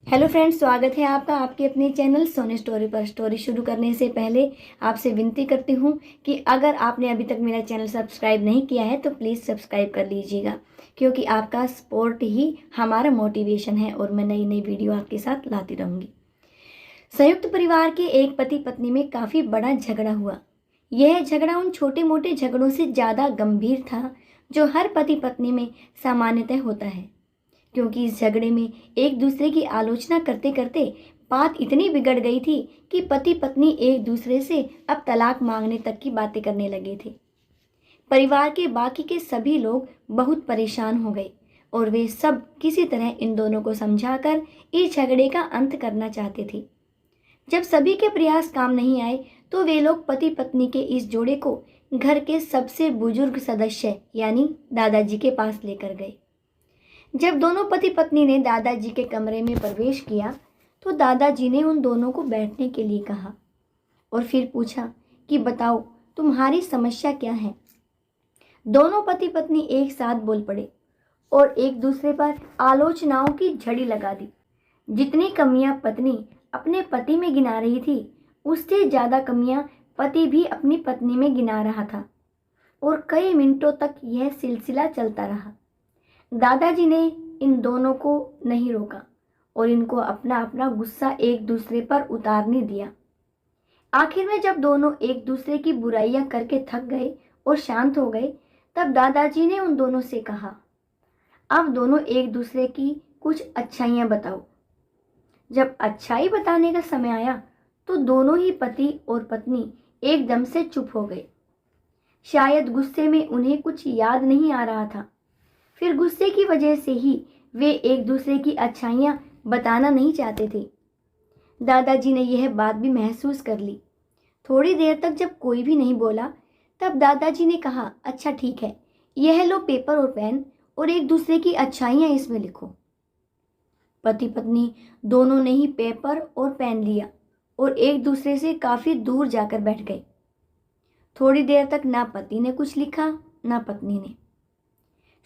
Hello friends, स्वागत है आपका आपके अपने चैनल सोनी स्टोरी पर। स्टोरी शुरू करने से पहले आपसे विनती करती हूँ कि अगर आपने अभी तक मेरा चैनल सब्सक्राइब नहीं किया है तो प्लीज़ सब्सक्राइब कर लीजिएगा, क्योंकि आपका सपोर्ट ही हमारा मोटिवेशन है और मैं नई नई वीडियो आपके साथ लाती रहूँगी। संयुक्त परिवार के एक पति पत्नी में काफ़ी बड़ा झगड़ा हुआ। यह झगड़ा उन छोटे मोटे झगड़ों से ज़्यादा गंभीर था जो हर पति पत्नी में सामान्यतः होता है, क्योंकि इस झगड़े में एक दूसरे की आलोचना करते करते बात इतनी बिगड़ गई थी कि पति पत्नी एक दूसरे से अब तलाक मांगने तक की बातें करने लगे थे। परिवार के बाकी के सभी लोग बहुत परेशान हो गए और वे सब किसी तरह इन दोनों को समझाकर इस झगड़े का अंत करना चाहते थे। जब सभी के प्रयास काम नहीं आए तो वे लोग पति पत्नी के इस जोड़े को घर के सबसे बुजुर्ग सदस्य यानी दादाजी के पास लेकर गए। जब दोनों पति पत्नी ने दादाजी के कमरे में प्रवेश किया तो दादाजी ने उन दोनों को बैठने के लिए कहा और फिर पूछा कि बताओ तुम्हारी समस्या क्या है। दोनों पति पत्नी एक साथ बोल पड़े और एक दूसरे पर आलोचनाओं की झड़ी लगा दी। जितनी कमियां पत्नी अपने पति में गिना रही थी, उससे ज़्यादा कमियां पति भी अपनी पत्नी में गिना रहा था और कई मिनटों तक यह सिलसिला चलता रहा। दादाजी ने इन दोनों को नहीं रोका और इनको अपना अपना गुस्सा एक दूसरे पर उतारने दिया। आखिर में जब दोनों एक दूसरे की बुराइयां करके थक गए और शांत हो गए, तब दादाजी ने उन दोनों से कहा, अब दोनों एक दूसरे की कुछ अच्छाइयां बताओ। जब अच्छाई बताने का समय आया तो दोनों ही पति और पत्नी एकदम से चुप हो गए। शायद गुस्से में उन्हें कुछ याद नहीं आ रहा था, फिर गुस्से की वजह से ही वे एक दूसरे की अच्छाइयाँ बताना नहीं चाहते थे। दादाजी ने यह बात भी महसूस कर ली। थोड़ी देर तक जब कोई भी नहीं बोला, तब दादाजी ने कहा, अच्छा ठीक है, यह लो पेपर और पेन और एक दूसरे की अच्छाइयाँ इसमें लिखो। पति पत्नी दोनों ने ही पेपर और पेन लिया और एक दूसरे से काफ़ी दूर जाकर बैठ गए। थोड़ी देर तक ना पति ने कुछ लिखा ना पत्नी ने।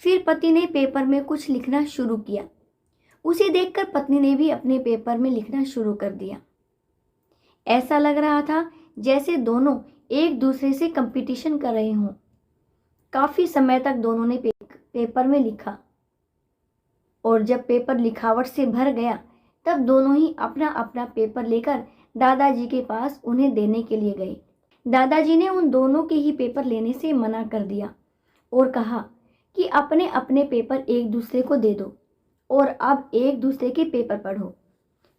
फिर पति ने पेपर में कुछ लिखना शुरू किया। उसे देखकर पत्नी ने भी अपने पेपर में लिखना शुरू कर दिया। ऐसा लग रहा था जैसे दोनों एक दूसरे से कंपटीशन कर रहे हों। काफ़ी समय तक दोनों ने पेपर में लिखा और जब पेपर लिखावट से भर गया, तब दोनों ही अपना अपना पेपर लेकर दादाजी के पास उन्हें देने के लिए गए। दादाजी ने उन दोनों के ही पेपर लेने से मना कर दिया और कहा कि अपने अपने पेपर एक दूसरे को दे दो और अब एक दूसरे के पेपर पढ़ो।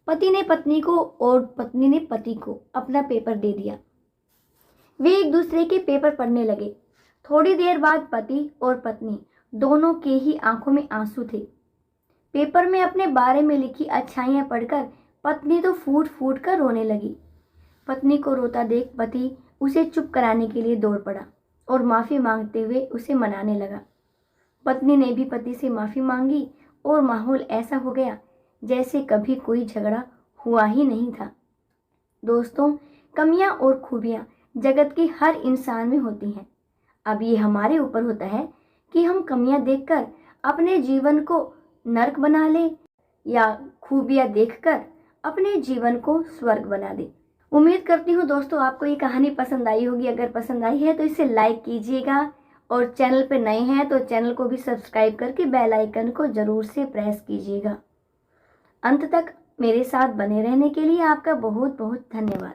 पति ने पत्नी को और पत्नी ने पति को अपना पेपर दे दिया। वे एक दूसरे के पेपर पढ़ने लगे। थोड़ी देर बाद पति और पत्नी दोनों के ही आंखों में आंसू थे। पेपर में अपने बारे में लिखी अच्छाइयाँ पढ़कर पत्नी तो फूट फूट कर रोने लगी। पत्नी को रोता देख पति उसे चुप कराने के लिए दौड़ पड़ा और माफ़ी मांगते हुए उसे मनाने लगा। पत्नी ने भी पति से माफ़ी मांगी और माहौल ऐसा हो गया जैसे कभी कोई झगड़ा हुआ ही नहीं था। दोस्तों, कमियां और खूबियां जगत के हर इंसान में होती हैं। अब ये हमारे ऊपर होता है कि हम कमियां देखकर अपने जीवन को नर्क बना लें या खूबियां देखकर अपने जीवन को स्वर्ग बना दें। उम्मीद करती हूँ दोस्तों आपको ये कहानी पसंद आई होगी। अगर पसंद आई है तो इसे लाइक कीजिएगा और चैनल पर नए हैं तो चैनल को भी सब्सक्राइब करके बेल आइकन को ज़रूर से प्रेस कीजिएगा। अंत तक मेरे साथ बने रहने के लिए आपका बहुत बहुत धन्यवाद।